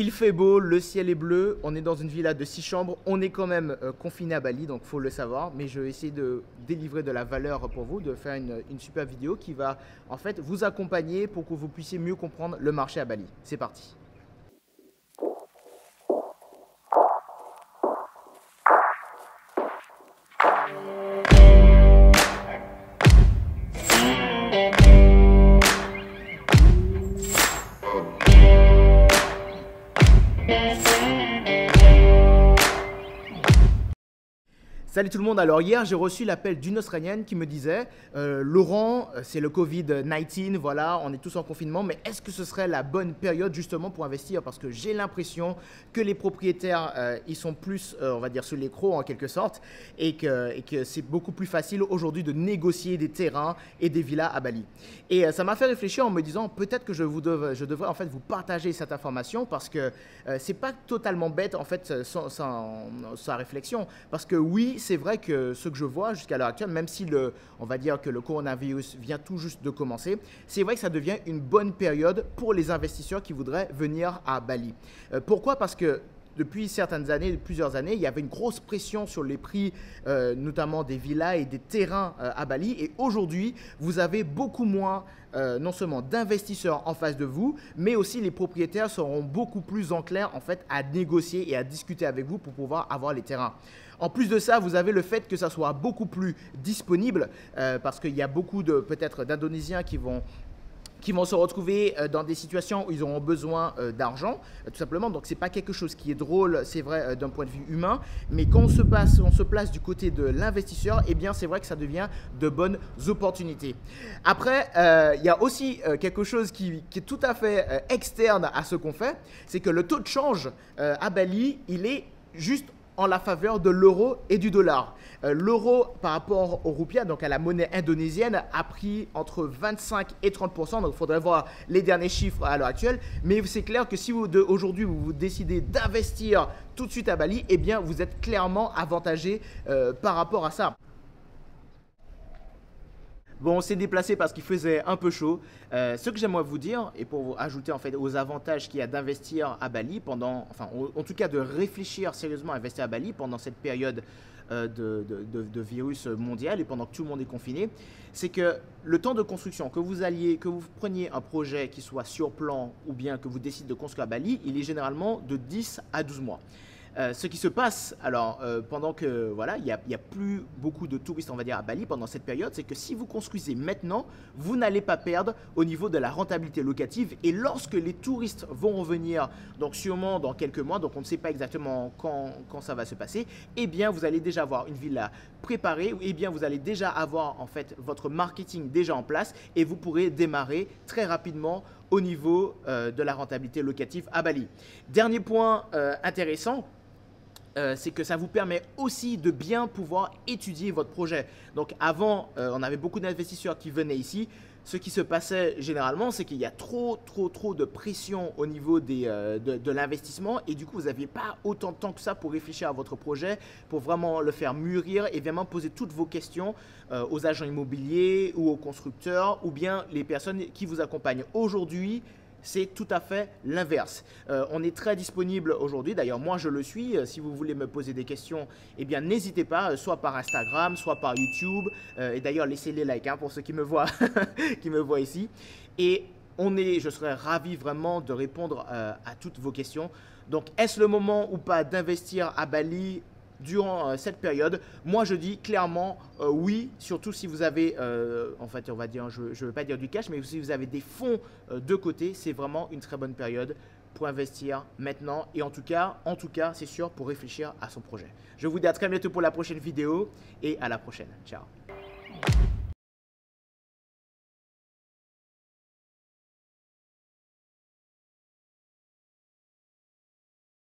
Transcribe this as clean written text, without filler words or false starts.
Il fait beau, le ciel est bleu, on est dans une villa de 6 chambres, on est quand même confiné à Bali, donc il faut le savoir, mais je vais essayer de délivrer de la valeur pour vous, de faire une super vidéo qui va en fait vous accompagner pour que vous puissiez mieux comprendre le marché à Bali. C'est parti. Salut tout le monde, alors hier j'ai reçu l'appel d'une Australienne qui me disait Laurent, c'est le Covid-19, voilà, on est tous en confinement, mais est-ce que ce serait la bonne période justement pour investir? Parce que j'ai l'impression que les propriétaires, ils sont plus, on va dire, sur les crocs en quelque sorte, et que c'est beaucoup plus facile aujourd'hui de négocier des terrains et des villas à Bali. Et ça m'a fait réfléchir en me disant peut-être que je devrais en fait vous partager cette information parce que c'est pas totalement bête en fait sa réflexion, parce que oui, c'est vrai que ce que je vois jusqu'à l'heure actuelle, même si on va dire que le coronavirus vient tout juste de commencer, c'est vrai que ça devient une bonne période pour les investisseurs qui voudraient venir à Bali. Pourquoi? Parce que depuis certaines années, plusieurs années, il y avait une grosse pression sur les prix, notamment des villas et des terrains à Bali. Et aujourd'hui, vous avez beaucoup moins, non seulement d'investisseurs en face de vous, mais aussi les propriétaires seront beaucoup plus enclins en fait à négocier et à discuter avec vous pour pouvoir avoir les terrains. En plus de ça, vous avez le fait que ça soit beaucoup plus disponible parce qu'il y a beaucoup peut-être d'Indonésiens qui vont se retrouver dans des situations où ils auront besoin d'argent, tout simplement. Donc, ce n'est pas quelque chose qui est drôle, c'est vrai, d'un point de vue humain. Mais quand on se place du côté de l'investisseur, eh bien, c'est vrai que ça devient de bonnes opportunités. Après, il y a aussi quelque chose qui est tout à fait externe à ce qu'on fait. C'est que le taux de change à Bali, il est juste en la faveur de l'euro et du dollar. L'euro par rapport au roupiah, donc à la monnaie indonésienne, a pris entre 25 et 30%. Donc il faudrait voir les derniers chiffres à l'heure actuelle. Mais c'est clair que si aujourd'hui vous décidez d'investir tout de suite à Bali, eh bien vous êtes clairement avantagé par rapport à ça. Bon, on s'est déplacé parce qu'il faisait un peu chaud. Ce que j'aimerais vous dire, et pour vous ajouter en fait aux avantages qu'il y a d'investir à Bali pendant, enfin en tout cas de réfléchir sérieusement à investir à Bali pendant cette période de virus mondial et pendant que tout le monde est confiné, c'est que le temps de construction, que vous preniez un projet qui soit sur plan ou bien que vous décidez de construire à Bali, il est généralement de 10 à 12 mois. Ce qui se passe, alors, pendant que voilà, il y a plus beaucoup de touristes, on va dire, à Bali pendant cette période, c'est que si vous construisez maintenant, vous n'allez pas perdre au niveau de la rentabilité locative. Et lorsque les touristes vont revenir, donc sûrement dans quelques mois, donc on ne sait pas exactement quand ça va se passer, eh bien, vous allez déjà avoir une villa préparée, eh bien, vous allez déjà avoir en fait votre marketing déjà en place et vous pourrez démarrer très rapidement au niveau de la rentabilité locative à Bali. Dernier point intéressant, c'est que ça vous permet aussi de bien pouvoir étudier votre projet. Donc avant, on avait beaucoup d'investisseurs qui venaient ici. Ce qui se passait généralement, c'est qu'il y a trop de pression au niveau de l'investissement et du coup, vous n'aviez pas autant de temps que ça pour réfléchir à votre projet, pour vraiment le faire mûrir et vraiment poser toutes vos questions aux agents immobiliers ou aux constructeurs ou bien les personnes qui vous accompagnent. Aujourd'hui, c'est tout à fait l'inverse. On est très disponible aujourd'hui, d'ailleurs moi je le suis. Si vous voulez me poser des questions, eh bien n'hésitez pas, soit par Instagram, soit par YouTube. Et d'ailleurs laissez les likes pour ceux qui me voient, qui me voient ici. Et je serais ravi vraiment de répondre à toutes vos questions. Donc est-ce le moment ou pas d'investir à Bali durant cette période? Moi je dis clairement oui, surtout si vous avez, en fait on va dire, je ne veux pas dire du cash, mais si vous avez des fonds de côté, c'est vraiment une très bonne période pour investir maintenant et en tout cas c'est sûr pour réfléchir à son projet. Je vous dis à très bientôt pour la prochaine vidéo et à la prochaine. Ciao.